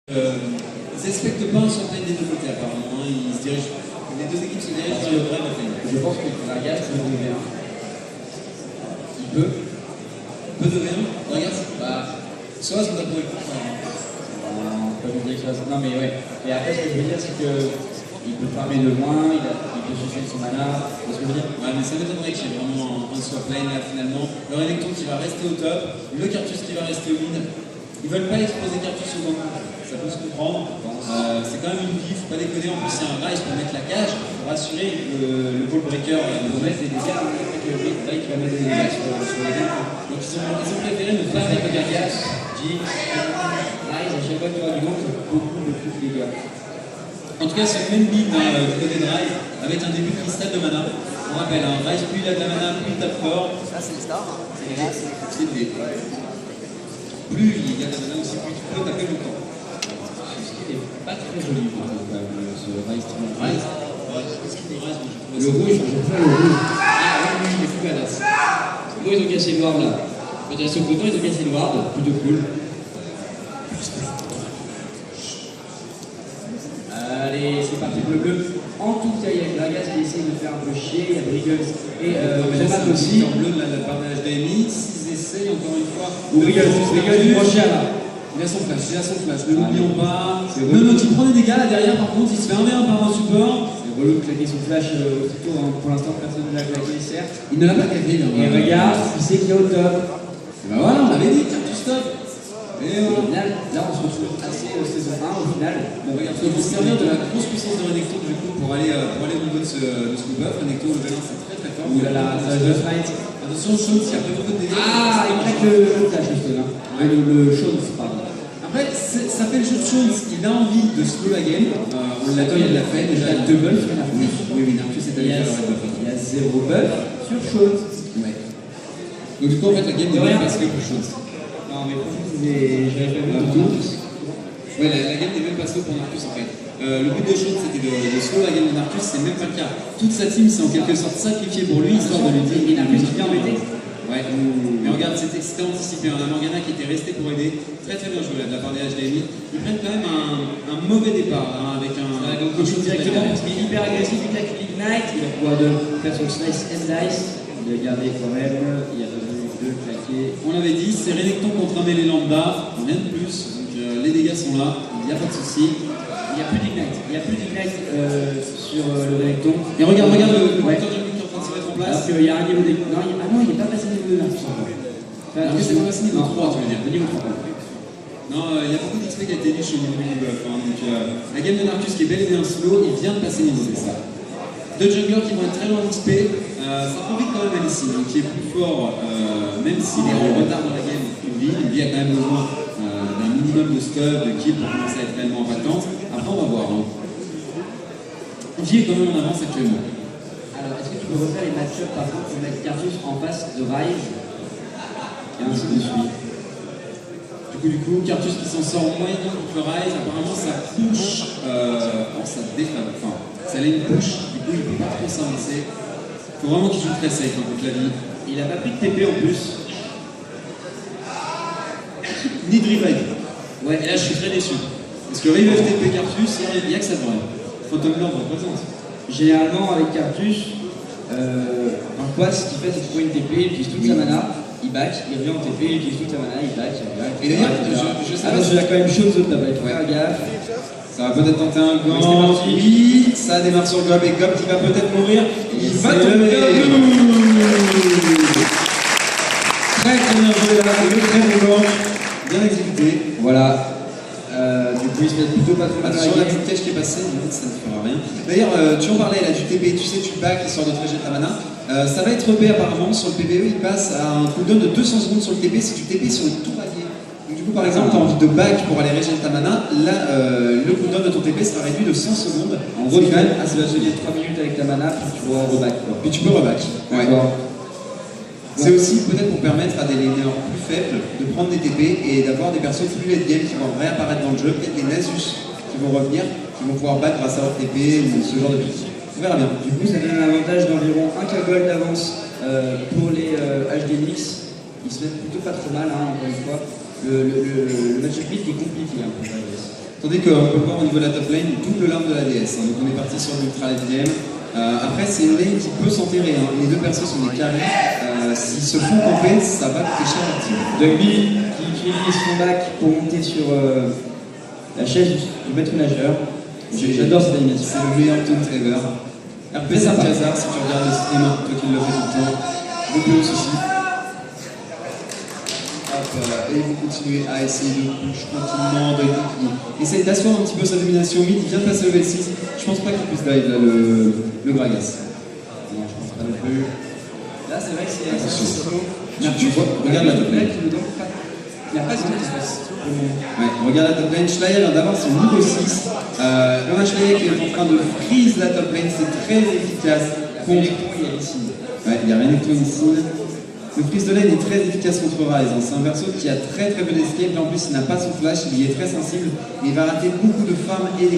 Ils respectent pas un champagne des deux côtés apparemment, hein. Ils se dirigent, les deux équipes se dirigent sur le vrai bataille. Je pense que Vargas peut devenir. Il peut. Peu de rien, regarde, bah, soit on a trouvé le Pas vous dire que ça. Non mais ouais. Et après ce que je veux dire c'est que il peut farmer de loin, il peut suffire son mana. C'est ce que je veux dire. Ouais, mais ça m'étonnerait qu'il y ait vraiment un swap lane là finalement. Le Renekton qui va rester au top, le Cartus qui va rester au mid. Ils veulent pas exposer Cartus au Goku. Ça peut se comprendre. C'est quand même une vie, faut pas déconner. En plus, c'est un Rise pour mettre la cage, pour assurer le ball breaker. Pour mettre des dégâts, avec le Drake qui va mettre des dégâts sur les gars. Donc ils ont préféré ne pas Avec mettre le Vargas, Rise, à chaque fois qu'il y aura du monde, c'est beaucoup de plus de dégâts. En tout cas, c'est le même build du côté de Rise, avec un début de cristal de mana. On rappelle, un Rise, plus il a de la mana, plus il tape fort. Ça, c'est les stars. C'est les races. C'est le dé. Plus il y a de la mana aussi, plus tu peux taper longtemps. Ce qui est pas très joli pour ce Rise Trump. Rise, qu'est-ce qu'il fait Rise? Moi, je Le rouge, je préfère le rouge. Ah oui, il est plus badass. Moi, ils ont cassé le ward là. Quand il y a ce coton, ils ont cassé le ward, plutôt cool. Allez, c'est parti pour le bleu. En tout cas, il y a Gragas qui essaye de faire un peu chier, il y a Briggles et Thomas aussi. En bleu, là, la part de HDMI, s'ils essayent encore une fois. Briggles du prochain là. Il a son flash, ne l'oublions pas. C'est Non, non, il prend des dégâts là derrière, par contre, il se fait 1v1 par un support. C'est relou de claquer son flash aussitôt, hein. Pour l'instant, personne ne l'a claqué, certes. Il ne l'a pas claqué, là. Et regarde, il sait qu'il est au top. Et bah voilà, on l'avait dit, tu stop. Et Et au final, là, on se retrouve assez saison 1 au final. bon, regarde, il faut se servir de la grosse puissance de Renekton du coup pour aller au niveau de ce buff. Renekton, le level 1, c'est très fort. Ouh là là, ça va être fight. Attention, Shawn, s'il y a pas beaucoup de dégâts. Ah, il claque le flash, juste là. Le Shawn, pardon. Après, ça fait le jeu de Shawn, il a envie de slow la game. On l'attend, il l'a fait déjà. Il y a 2 buffs, Oui, Narcus est allé faire le red buff. il y a 0 buff sur Shawn. Ouais. Donc du coup, en fait, la game n'est même pas slow pour Shawn. Non, mais franchement, j'avais pas vu du tout. Ouais, la game n'est même pas slow pour Narcus en fait. Le but de Shawn c'était de slow la game de Narcus, c'est même pas le cas. Toute sa team s'est en quelque sorte sacrifiée pour lui, histoire de lui dire. Et Narcus qui vient embêter. Ouais, mais regarde, c'était anticipé. La Morgana qui était restée pour aider. Très très bien joué là, de la part des HDMI. Ils prennent quand même un mauvais départ hein, avec un Cochon directement parce qu'il est hyper agressif, il claque l'Ignite, il va pouvoir faire son slice and dice. Il a gardé quand même, il a besoin de claquer. On l'avait dit, c'est Renekton contre un mêlé lambda, rien de plus. Donc les dégâts sont là, il n'y a pas de souci. Il n'y a plus d'Ignite, sur le Renekton. Et regarde le ouais. Dr. Jungle qui est en train de se mettre en place. Alors qu'il y a un niveau de. Non, il n'est pas passé niveau 2 là. Narcus c'est pas passé niveau 3, tu veux dire. Niveau 3. Non, il y a beaucoup d'XP qui a été dit au niveau du buff. Hein, donc, la game de Narcus qui est bel et bien slow, il vient de passer niveau, c'est ça. Deux junglers qui vont être très loin d'XP. Ça prend vite quand même Alicine, donc qui est plus fort, même s'il est en retard dans la game. Il a quand même besoin d'un minimum de stuff, de kill pour commencer à être réellement impactante. Après, on va voir. Hein. Qui est quand même en avance actuellement. Alors, est-ce que tu peux refaire les match-ups par contre pour mettre Cartus en face de Rise et ainsi de suite? Du coup, Cartus qui s'en sort moyen contre le Rise, apparemment ça push, ça défave, enfin, ça lane push, du coup il peut pas trop s'avancer. Faut vraiment qu'il joue très safe hein, contre la vie. Il a pas pris de TP en plus. Ni de revive. Ouais, Et là je suis très déçu. Parce que revive TP Cartus, il n'y a que ça de vrai. Phantom Lord représente. Généralement avec Cartus, un quoi ce qu'il fait c'est qu'il prend une TP, il utilise toute sa mana, il back, il revient en TP, il utilise toute sa mana, il back, il revient. Et d'ailleurs, je sais ah pas non, si il y a quand même chose de tabac, il faut faire gaffe. ça va peut-être tenter un Oui, gant. c'est parti. Oui, ça démarre sur Gob et Gob qui va peut-être mourir. Il va tomber. Très très bien joué là, le très bon gant. Bien exécuté. Voilà. Du coup, il se met plutôt pas trop mal Sur la petite cache qui est passée, ça ne fera rien. D'ailleurs, tu en parlais là du TP, tu sais, tu back, il sort de régénérer ta mana. Ça va être B apparemment, sur le PvE, il passe à un cooldown de 200 secondes sur le TP si tu TP sur le tout allié. Donc du coup, par exemple, tu as envie de back pour aller régénérer ta mana, là, le cooldown de ton TP sera réduit de 100 secondes. En gros, tu vas se gagner 3 minutes avec ta mana, puis tu pourras reback. Puis tu peux reback. Ouais. C'est aussi peut-être pour permettre à des laners plus faibles de prendre des TP et d'avoir des persos plus late game qui vont réapparaître dans le jeu, peut-être les Nasus qui vont revenir, qui vont pouvoir battre grâce à leur TP ou ce genre de choses. On verra bien. Du coup, ça donne un avantage d'environ 1k gold d'avance pour les HDMix. Ils se mettent plutôt pas trop mal, hein, encore une fois. Le match-up mid est compliqué hein, pour Vargas. Tandis qu'on peut voir au niveau de la top lane, double l'arme de la DS. Hein. Donc on est parti sur l'ultra LDM. Après, c'est une lane qui peut s'enterrer. Hein. Les deux persos sont des carrés. S'ils se font camper, ça va coûter cher à la team. Dugby qui utilise son bac pour monter sur la chaise du maître nageur. J'adore cette animation. C'est le meilleur taunt ever. RP Sarkazar, si tu regardes le stream, toi qui le fais tout le temps, beaucoup de soucis. Et vous continuez à essayer de push tranquillement, il essaye d'asseoir un petit peu sa domination mid, il vient de passer level 6. Je pense pas qu'il puisse dive là, le Gragas. Non, je pense pas non plus. Là, c'est vrai que c'est slow. Tu vois, regarde la top lane. Il n'y a pas de d'espace. Ouais, regarde la top lane. Schleier vient d'avoir son niveau 6. On a Schleier qui est en train de freeze la top lane, c'est très efficace. Il y a Renekton, il y a Lee. Ouais, il y a Renekton ici. Le freeze de lane est très efficace contre Ryze. Hein. C'est un perso qui a très peu d'escape. En plus, il n'a pas son flash, il y est très sensible. Et il va rater beaucoup de farm et d'expérience.